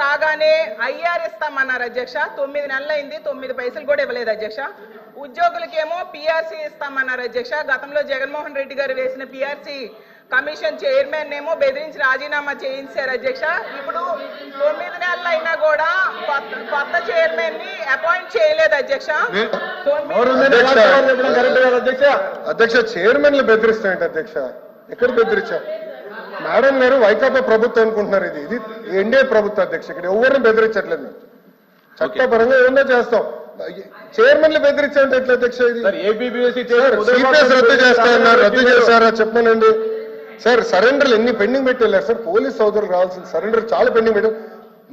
రాగానే ఐఆర్ ఇస్తామన్నారు అధ్యక్ష. 9 నెలలైంది, 9 పైసలు కూడా ఇవ్వలేదు అధ్యక్ష. ఉద్యోగులకేమో పిఆర్సీ ఇస్తామన్నారు అధ్యక్ష. గతంలో జగన్మోహన్ రెడ్డి గారు వేసిన పిఆర్సీ కమిషన్ చైర్మన్ ఏమో బెదిరించి రాజీనామా చేయించారు అధ్యక్ష. ఇప్పుడు 9 నెలలు అయినా కూడా కొత్త చైర్మన్ ని అపాయింట్ చేయలేదు అధ్యక్ష. అధ్యక్ష చైర్మన్లు బెదిరిస్తాయంట అధ్యక్ష. ఎక్కడ బెదిరించారు? మేడం గారు వైకాపా ప్రభుత్వం అనుకుంటున్నారు. ఇది ఎన్డీఏ ప్రభుత్వం అధ్యక్ష. ఇక్కడ ఎవరిని బెదిరించట్లేదు. చట్టపరంగా ఏమన్నా చేస్తాం. చైర్మన్లు బెదిరించాలంటే ఎట్లా అధ్యక్ష? ఇది సిపిఎస్ రద్దు చేస్తారన్నారు, రద్దు చేస్తారా చెప్పనండి సార్. సరెండర్లు ఎన్ని పెండింగ్ పెట్టి వెళ్ళారు సార్. పోలీస్ సోదరులు రావాల్సిన సరెండర్ చాలా పెండింగ్ పెట్టారు.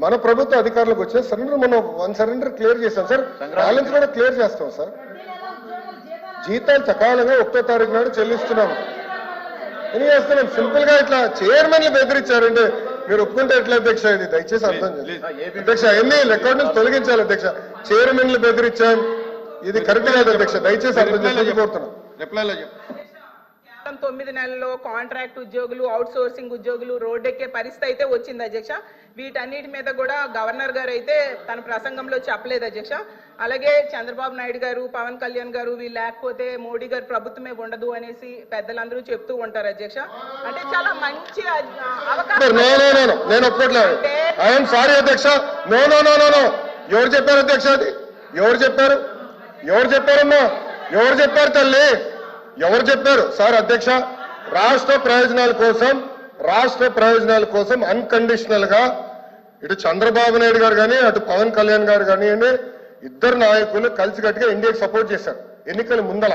మన ప్రభుత్వ అధికారులకు వచ్చిన సరెండర్ మనం 1 సరెండర్ క్లియర్ చేస్తాం సార్. బ్యాలెన్స్ కూడా క్లియర్ చేస్తాం సార్. జీతాలు సకాలంగా 1వ తారీఖు నాడు చెల్లిస్తున్నాము. ఎన్ని చేస్తున్నాం. సింపుల్ గా ఇట్లా చైర్మన్లు బెదిరించారంటే మీరు ఒప్పుకుంటే ఎట్లా అధ్యక్ష? ఇది దయచేసి అర్థం చేయండి అధ్యక్ష. ఎన్ని రికార్డు నుంచి తొలగించాలి అధ్యక్ష. చైర్మన్లు బెదిరించాం, ఇది కరెక్ట్ కాదు అధ్యక్ష. దయచేసి అర్థం చేసి కోరుతున్నాం. 9 నెలల్లో కాంట్రాక్ట్ ఉద్యోగులు, అవుట్ సోర్సింగ్ ఉద్యోగులు రోడ్డెక్కే పరిస్థితి అయితే వచ్చింది అధ్యక్ష. వీటన్నిటి మీద కూడా గవర్నర్ గారు అయితే తన ప్రసంగంలో చెప్పలేదు అధ్యక్ష. అలాగే చంద్రబాబు నాయుడు గారు, పవన్ కళ్యాణ్ గారు వీళ్ళు లేకపోతే మోడీ గారు ప్రభుత్వమే ఉండదు అనేసి పెద్దలందరూ చెప్తూ ఉంటారు అధ్యక్ష. అంటే చాలా మంచి అవకాశం. నేను ఒప్పుకోవట్లేదు. ఐఎమ్ సారీ అధ్యక్ష. No no no no no. ఎవరు చెప్పారు అధ్యక్ష? అది ఎవరు చెప్పారు? ఎవరు చెప్పారమ్మా? ఎవరు చెప్పారు తల్లి? ఎవరు చెప్పారు సార్? అధ్యక్ష రాష్ట్ర ప్రయోజనాల కోసం అన్కండిషనల్ గా ఇటు చంద్రబాబు నాయుడు గారు కానీ అటు పవన్ కళ్యాణ్ గారు కానీ ఇద్దరు నాయకులు కలిసికట్టుగా ఇండియాకి సపోర్ట్ చేశారు. ఎన్నికల ముందల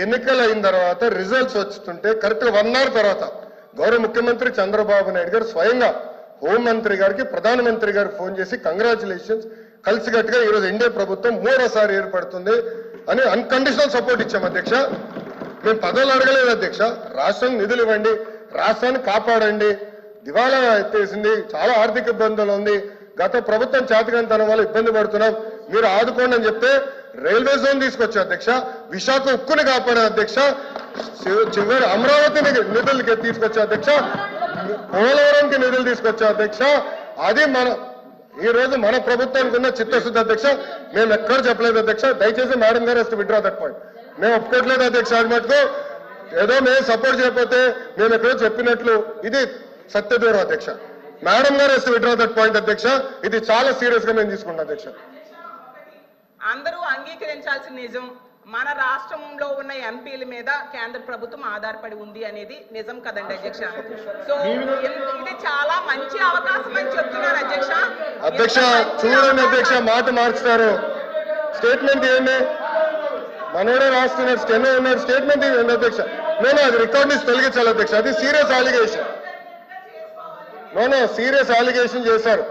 ఎన్నికలు అయిన తర్వాత రిజల్ట్స్ వస్తుంటే కరెక్ట్ గా 1 అవర్ తర్వాత గౌరవ ముఖ్యమంత్రి చంద్రబాబు నాయుడు గారు స్వయంగా హోంమంత్రి గారికి ప్రధానమంత్రి గారు ఫోన్ చేసి కంగ్రాచులేషన్స్, కలిసికట్టుగా ఈరోజు ఎన్డీఏ ప్రభుత్వం 3వసారి ఏర్పడుతుంది అని అన్కండిషనల్ సపోర్ట్ ఇచ్చాం అధ్యక్ష. మేము పదవులు అడగలేదు అధ్యక్ష. రాష్ట్రానికి నిధులు ఇవ్వండి, రాష్ట్రాన్ని కాపాడండి, దివాలా ఎత్తేసింది, చాలా ఆర్థిక ఇబ్బందులు ఉంది, గత ప్రభుత్వం చేతకంతనం వల్ల ఇబ్బంది పడుతున్నాం, మీరు ఆదుకోండి అని చెప్తే రైల్వే జోన్ తీసుకొచ్చా అధ్యక్ష. విశాఖ ఉక్కుని కాపాడే అధ్యక్ష. చివరి అమరావతిని నిధులకి తీసుకొచ్చా అధ్యక్ష. పోలవరంకి నిధులు తీసుకొచ్చా అధ్యక్ష. అది ఈ రోజు మన ప్రభుత్వానికి ఉన్న చిత్తశుద్ధి అధ్యక్ష. మేము ఎక్కడ చెప్పలేదు అధ్యక్ష. దయచేసి మేడం గారు వస్తే విత్డ్రా దట్ పాయింట్. మేము ఒప్పుకోవట్లేదు అధ్యక్ష. అది మటుకు ఏదో మేము సపోర్ట్ చేయకపోతే మేము ఎక్కడో చెప్పినట్లు ఇది సత్యదూరం అధ్యక్ష. మేడం గారు వస్తే విత్డ్రా దట్ పాయింట్ అధ్యక్ష. ఇది చాలా సీరియస్ గా మేము తీసుకుంటాం అధ్యక్ష. అందరూ అంగీకరించాల్సిన నిజం, మన రాష్ట్రంలో ఉన్న ఎంపీల మీద కేంద్ర ప్రభుత్వం ఆధారపడి ఉంది అనేది నిజం కదండి అధ్యక్ష. సో ఇది చాలా మంచి అవకాశం అని చెప్తున్నారు అధ్యక్ష. అధ్యక్ష చూడండి అధ్యక్ష, మాట మార్చుతారు. స్టేట్మెంట్ ఏంటి? మనోడే రాస్తున్నారు, స్టెనో ఉన్నాడు, స్టేట్మెంట్ ఏంటి అధ్యక్ష? నేను అది రికార్డ్ నుంచి తొలగించాలి అధ్యక్ష. అది సీరియస్ అలిగేషన్. సీరియస్ అలిగేషన్ చేశారు.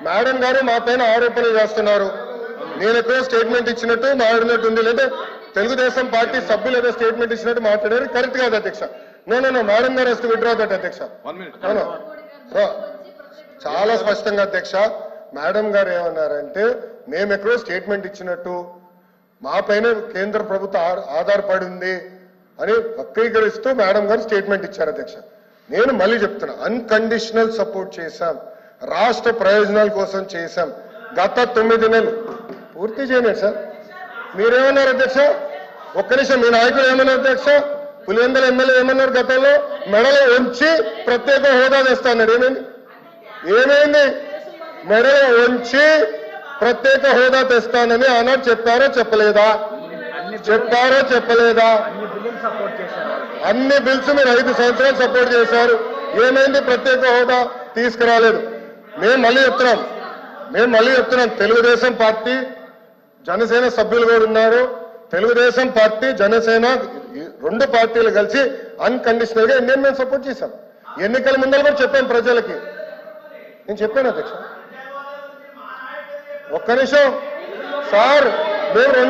మేడం గారు మా పైన ఆరోపణలు చేస్తున్నారు. నేను ఎక్కడో స్టేట్మెంట్ ఇచ్చినట్టు మాట్లాడినట్టు ఉంది, లేదా తెలుగుదేశం పార్టీ సభ్యులు ఏదో స్టేట్మెంట్ ఇచ్చినట్టు మాట్లాడారు. కరెక్ట్ కాదు అధ్యక్ష. నో మేడం గారు వస్తే విత్డ్రా దట్ అధ్యక్ష. చాలా స్పష్టంగా అధ్యక్ష మేడం గారు ఏమన్నారంటే మేము ఎక్కడో స్టేట్మెంట్ ఇచ్చినట్టు, మా పైన కేంద్ర ప్రభుత్వం ఆధారపడి ఉంది అని వక్రీకరిస్తూ మేడం గారు స్టేట్మెంట్ ఇచ్చారు అధ్యక్ష. నేను మళ్ళీ చెప్తున్నా, అన్కండిషనల్ సపోర్ట్ చేశాం, రాష్ట్ర ప్రయోజనాల కోసం చేశాం. గత 9 నెలలు పూర్తి చేయలేదు సార్. మీరేమన్నారు అధ్యక్ష? ఒక్క నిమిషం. మీ నాయకులు ఏమన్నారు అధ్యక్ష? పులివెందుల ఎమ్మెల్యే ఏమన్నారు? గతంలో మెడలో ఉంచి ప్రత్యేక హోదా తెస్తా అన్నాడు. ఏమైంది? మెడలో ఉంచి ప్రత్యేక హోదా తెస్తానని ఆనాడు చెప్పారో చెప్పలేదా? అన్ని బిల్స్ మీరు 5 సంవత్సరాలు సపోర్ట్ చేశారు. ఏమైంది? ప్రత్యేక హోదా తీసుకురాలేదు. మేము మళ్ళీ చెప్తున్నాం తెలుగుదేశం పార్టీ జనసేన సభ్యులు కూడా ఉన్నారు. తెలుగుదేశం పార్టీ జనసేన 2 పార్టీలు కలిసి అన్కండిషనల్ గా ఇండియన్ మేము సపోర్ట్ చేశాం. ఎన్నికల ముందర కూడా చెప్పాను ప్రజలకి. నేను చెప్పాను అధ్యక్ష. ఒక్క నిమిషం సార్. మేము